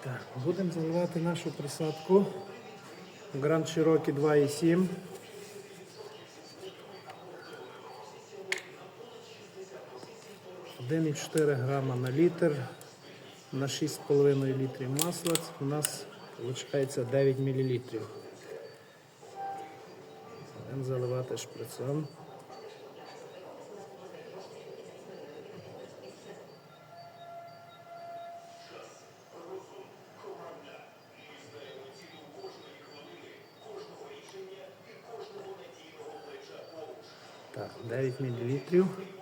Так, будемо заливати нашу присадку Grand Cherokee 2,7. «1,4 грама на літр на 6,5 літрів масла. У нас виходить 9 мл. Будемо заливати шприцом. Так, 9 мл.